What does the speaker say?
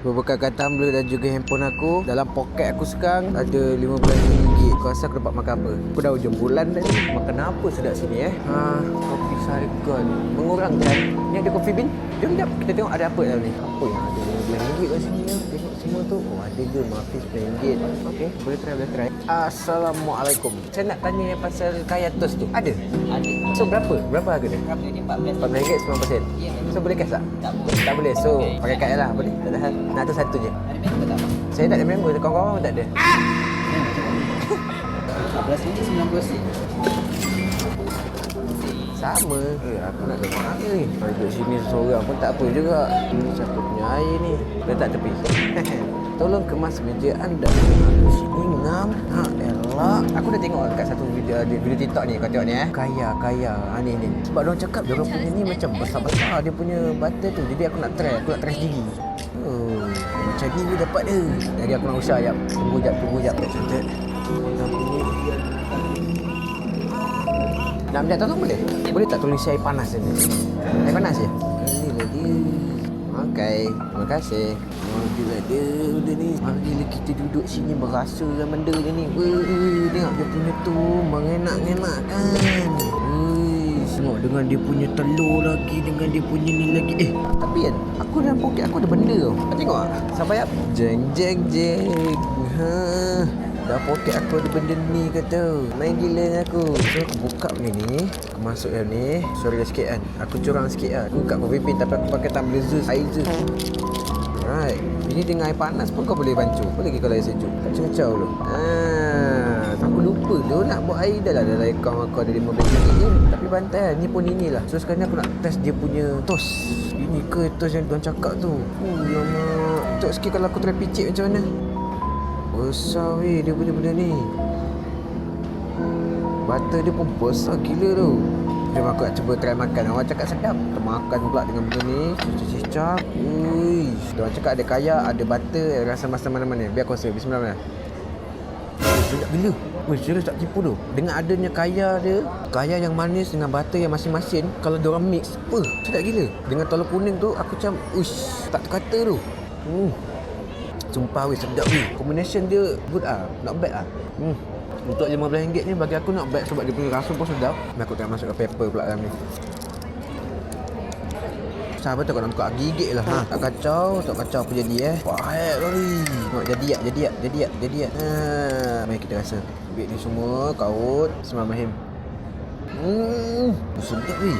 Berbekalkan tumbler dan juga handphone aku, dalam poket aku sekarang ada RM15. Kau rasa aku dapat makan apa? Aku dah hujung bulan dah ni. Makan apa sedap sini Kopi Saigon mengurangkan. Ni ada coffee bean. Jom jap kita tengok ada apa dalam ni. Apa yang ada RM15 kat sini ya? Tengok semua tu. Oh ada ke muffin RM9. Okey, boleh try. Assalamualaikum. Saya nak tanya pasal kaya toast tu. Ada? Ada. So berapa? Berapa harga dia? Berapa ni? RM14. RM14 9%. Ya. So boleh cash tak? Tak boleh. Tak boleh. So Okay. pakai kad je lah. Boleh? Tak ada hal. Nak tu satu je. Ada member tak? Saya tak ada member. Kawan-kawan pun tak ada. RM14 RM90. Sama. Aku nak tengok mana ni. Kalau duduk sini seorang pun tak apa juga. Siapa punya air ni? Letak tepi. Tolong kemas meja anda. Aku sini ngam. Elah. Aku dah tengok kat satu video TikTok ni. Kau tengok ni Kaya. Ni. Sebab diorang cakap diorang punya ni macam besar-besar dia punya butter tu. Jadi aku nak try sendiri. Oh, macam ni dia dapat dia. Jadi aku nak usaha jap. Tunggu jap. Cantik. Nak minta tolong boleh? Boleh tak tulis air panas ni? Air panas je? Inilah dia. Okey, terima kasih. Inilah dia benda ni. Marilah kita duduk sini merasakan benda dia ni. Tengok dia punya tu mengenak-ngenak kan. Tengok dengan dia punya telur lagi, dengan dia punya ni lagi. Tapi kan, aku dalam poket aku ada benda tau. Kau tengok tak? Sampai apa? Jeng. Dah poket aku ada benda ni kata. Main gila dengan aku. So aku buka benda ni. Aku masuk dalam ni. Sorry dah sikit kan. Aku curang sikit lah. Aku buka coffee bean tapi aku pakai tumbler Zeus. Air Zeus. Alright. Ini dengan air panas pun kau boleh bancuh. Boleh ke kalau air sejuk? Kacau-kacau dulu. Aku lupa tu nak buat air dah lah. Dalam akaun aku ada RM15 je. Tapi bantai lah. Ni pun inilah. So sekarang ni aku nak test dia punya toast. Ini ke toast yang tuan cakap tu? Lama. Cok sikit kalau aku try picit macam mana. Besar weh dia punya benda ni. Butter dia pun besar gila tu. Jom aku nak cuba try makan. Orang cakap sedap. Kita makan pula dengan benda ni. Cicap. Orang cakap ada kaya, ada butter, rasa masa mana-mana. Biar aku rasa. Bismillah. Sedap gila. Serius tak tipu tu. Dengan adanya kaya dia, kaya yang manis dengan butter yang masing-masing, kalau diorang mix, sedap gila. Dengan telur kuning tu, aku macam, tak terkata tu. Sumpah weh, sedap weh. Combination dia good not bad Untuk RM15 ni bagi aku not bad sebab dia punya rasa pun sedap. Aku tengah masukkan pepper pula dalam ni. Sabar tu kau nak buka gigit lah. Tak kacau apa jadi Wah, lori. Jadi ya. Mari kita rasa. Ambil ni semua, kaut. Bismillahirrahmanirrahim. Sedap weh.